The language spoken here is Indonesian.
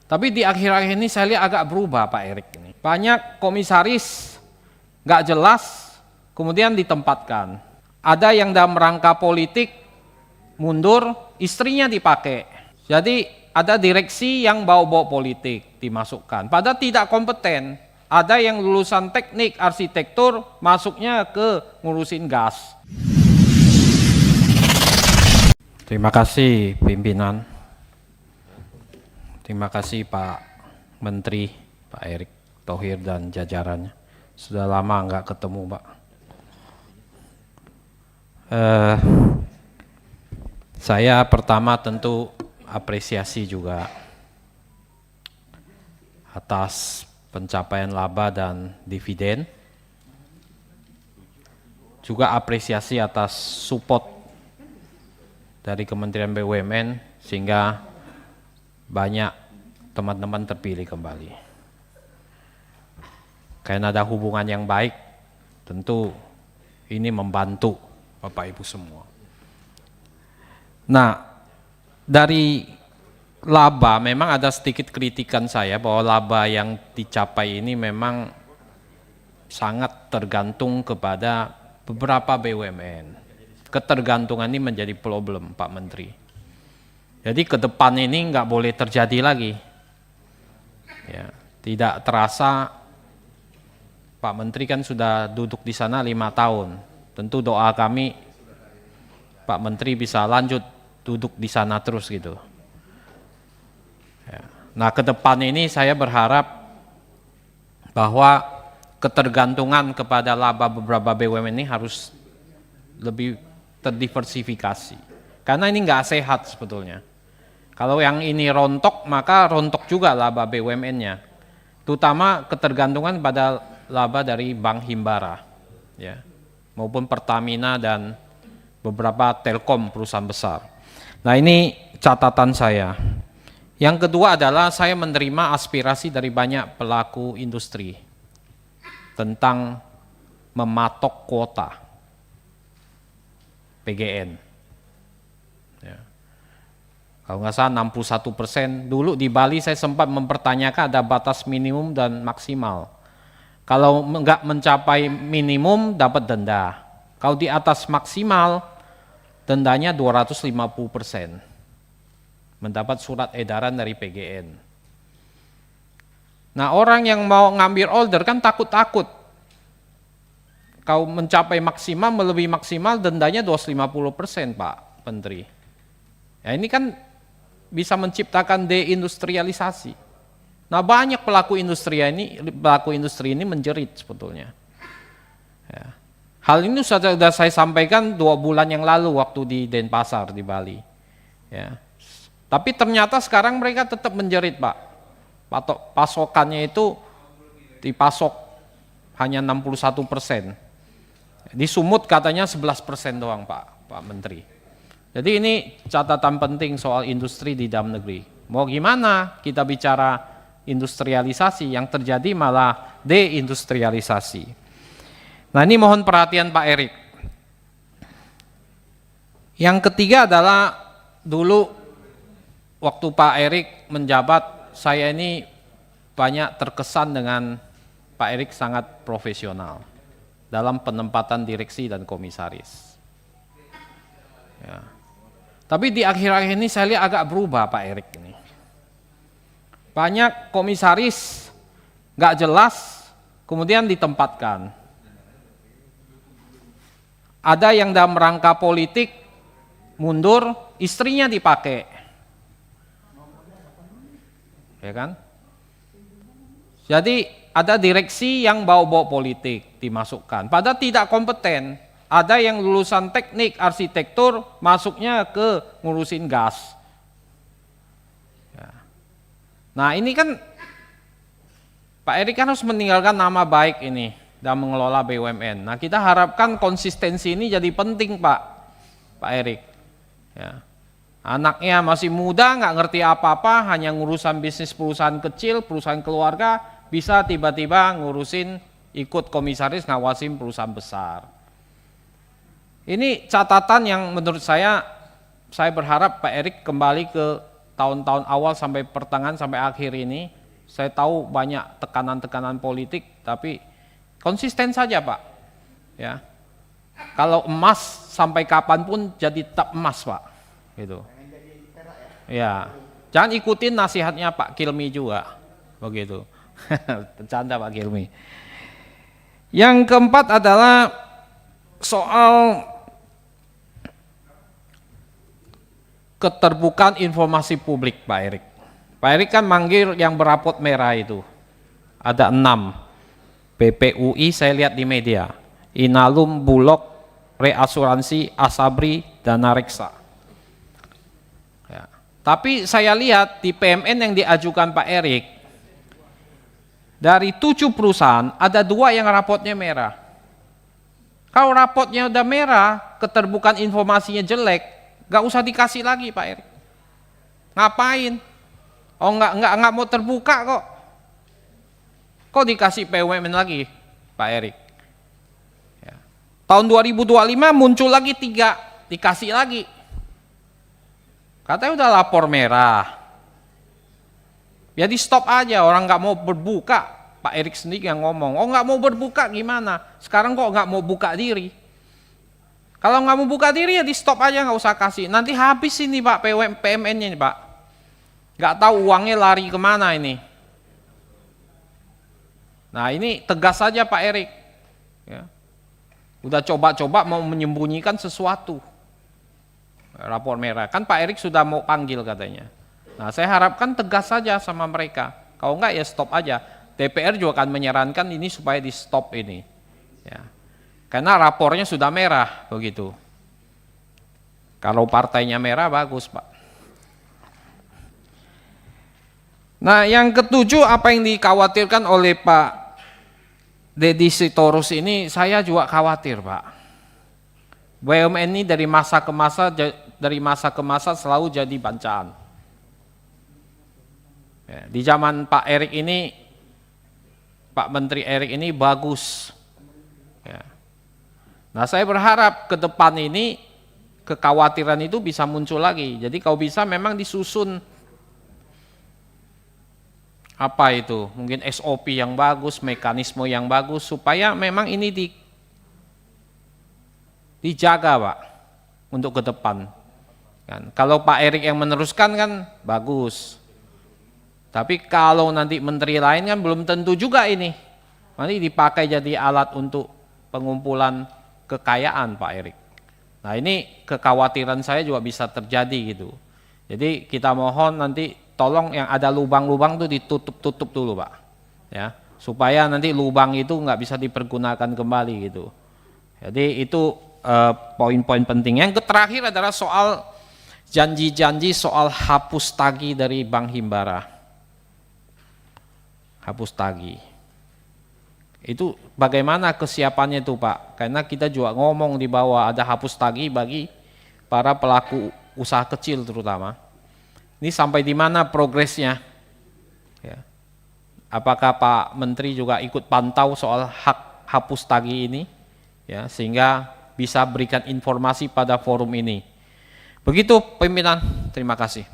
Tapi di akhir-akhir ini saya lihat agak berubah Pak Erik ini. Banyak komisaris nggak jelas kemudian ditempatkan. Ada yang dalam rangka politik mundur, istrinya dipakai. Jadi ada direksi yang bawa-bawa politik dimasukkan. Padahal tidak kompeten. Ada yang lulusan teknik arsitektur masuknya ke ngurusin gas. Terima kasih pimpinan. Terima kasih Pak Menteri, Pak Erick Thohir dan jajarannya. Sudah lama nggak ketemu Pak. Saya pertama tentu apresiasi juga atas pencapaian laba dan dividen. Juga apresiasi atas support dari Kementerian BUMN sehingga banyak teman-teman terpilih kembali. Karena ada hubungan yang baik, tentu ini membantu Bapak Ibu semua. Nah, dari laba memang ada sedikit kritikan saya bahwa laba yang dicapai ini memang sangat tergantung kepada beberapa BUMN. Ketergantungan ini menjadi problem Pak Menteri. Jadi ke depan ini nggak boleh terjadi lagi. Ya, tidak terasa Pak Menteri kan sudah duduk di sana 5 tahun. Tentu doa kami Pak Menteri bisa lanjut duduk di sana terus gitu. Ya. Nah ke depan ini saya berharap bahwa ketergantungan kepada laba beberapa BUMN ini harus lebih terdiversifikasi. Karena ini nggak sehat sebetulnya. Kalau yang ini rontok, maka rontok juga laba BUMN-nya. Terutama ketergantungan pada laba dari Bank Himbara, ya, maupun Pertamina dan beberapa telkom perusahaan besar. Nah ini catatan saya. Yang kedua adalah saya menerima aspirasi dari banyak pelaku industri tentang mematok kuota PGN. Kalau nggak salah 61%, dulu di Bali saya sempat mempertanyakan ada batas minimum dan maksimal. Kalau nggak mencapai minimum dapat denda. Kalau di atas maksimal, dendanya 250%. Mendapat surat edaran dari PGN. Nah orang yang mau ngambil order kan takut-takut. Kalau mencapai maksimal, melebihi maksimal, dendanya 250% Pak Menteri. Ya ini kan bisa menciptakan deindustrialisasi. Nah banyak pelaku industri ini menjerit sebetulnya. Ya. Hal ini sudah saya sampaikan 2 bulan yang lalu waktu di Denpasar di Bali. Ya. Tapi ternyata sekarang mereka tetap menjerit Pak. Pasokannya itu dipasok hanya 61%. Di Sumut katanya 11% doang Pak Menteri. Jadi ini catatan penting soal industri di dalam negeri. Mau gimana kita bicara industrialisasi, yang terjadi malah deindustrialisasi. Nah ini mohon perhatian Pak Erik. Yang ketiga adalah dulu waktu Pak Erik menjabat, saya ini banyak terkesan dengan Pak Erik sangat profesional dalam penempatan direksi dan komisaris. Ya. Tapi di akhir-akhir ini saya lihat agak berubah Pak Erik ini. Banyak komisaris nggak jelas kemudian ditempatkan. Ada yang dalam rangka politik mundur, istrinya dipakai. Ya kan? Jadi ada direksi yang bawa-bawa politik dimasukkan. Padahal tidak kompeten. Ada yang lulusan teknik arsitektur masuknya ke ngurusin gas. Ya. Nah ini kan Pak Erik kan harus meninggalkan nama baik ini dalam mengelola BUMN. Nah kita harapkan konsistensi ini jadi penting Pak Erik. Ya. Anaknya masih muda, nggak ngerti apa-apa, hanya ngurusan bisnis perusahaan kecil, perusahaan keluarga, bisa tiba-tiba ngurusin ikut komisaris ngawasin perusahaan besar. Ini catatan yang menurut saya berharap Pak Erik kembali ke tahun-tahun awal sampai pertengahan sampai akhir ini, saya tahu banyak tekanan-tekanan politik, tapi konsisten saja Pak. Ya, kalau emas sampai kapanpun jadi tetap emas Pak. Gitu. Ya, jangan ikutin nasihatnya Pak Kilmi juga, begitu. Bercanda Pak Kilmi. Yang keempat adalah soal keterbukaan informasi publik Pak Erik. Pak Erik kan manggil yang berapot merah itu. Ada 6. BPUI saya lihat di media. Inalum, Bulog, Reasuransi, Asabri, Dana Reksa. Ya. Tapi saya lihat di PMN yang diajukan Pak Erik, dari 7 perusahaan ada 2 yang rapotnya merah. Kalau rapotnya udah merah, keterbukaan informasinya jelek, nggak usah dikasih lagi Pak Erik. Ngapain? Oh nggak mau terbuka kok. Kok dikasih PUMN lagi Pak Erik? Ya. Tahun 2025 muncul lagi 3, dikasih lagi. Katanya udah lapor merah. Ya di stop aja, orang nggak mau berbuka. Pak Erik sendiri yang ngomong, oh nggak mau berbuka gimana? Sekarang kok nggak mau buka diri? Kalau nggak mau buka diri ya di stop aja, nggak usah kasih. Nanti habis ini Pak PMN-nya ini Pak. Nggak tahu uangnya lari kemana ini. Nah ini tegas saja Pak Erik. Ya. Udah coba-coba mau menyembunyikan sesuatu. Rapor merah, kan Pak Erik sudah mau panggil katanya. Nah saya harapkan tegas saja sama mereka. Kalau enggak ya stop aja. DPR juga akan menyarankan ini supaya di stop ini. Ya. Karena rapornya sudah merah begitu. Kalau partainya merah bagus Pak. Nah yang ketujuh, apa yang dikhawatirkan oleh Pak Deddy Sitorus ini, saya juga khawatir Pak. BUMN ini dari masa ke masa selalu jadi bancaan. Ya, di zaman Pak Erik ini, Pak Menteri Erik ini bagus. Ya. Nah saya berharap ke depan ini kekhawatiran itu bisa muncul lagi. Jadi kalau bisa memang disusun apa itu, mungkin SOP yang bagus, mekanisme yang bagus supaya memang ini dijaga Pak untuk ke depan. Kan, kalau Pak Erik yang meneruskan kan bagus. Tapi kalau nanti menteri lain kan belum tentu juga ini. Nanti dipakai jadi alat untuk pengumpulan kekayaan Pak Erik. Nah ini kekhawatiran saya juga bisa terjadi gitu. Jadi kita mohon nanti tolong yang ada lubang-lubang itu ditutup-tutup dulu Pak. Ya, supaya nanti lubang itu nggak bisa dipergunakan kembali gitu. Jadi itu poin-poin penting. Yang terakhir adalah soal janji-janji soal hapus tagih dari Bank Himbara. Hapus tagih. Itu bagaimana kesiapannya itu Pak? Karena kita juga ngomong di bawah ada hapus tagih bagi para pelaku usaha kecil terutama. Ini sampai di mana progresnya? Ya. Apakah Pak Menteri juga ikut pantau soal hak hapus tagih ini? Ya, sehingga bisa berikan informasi pada forum ini. Begitu pimpinan, terima kasih.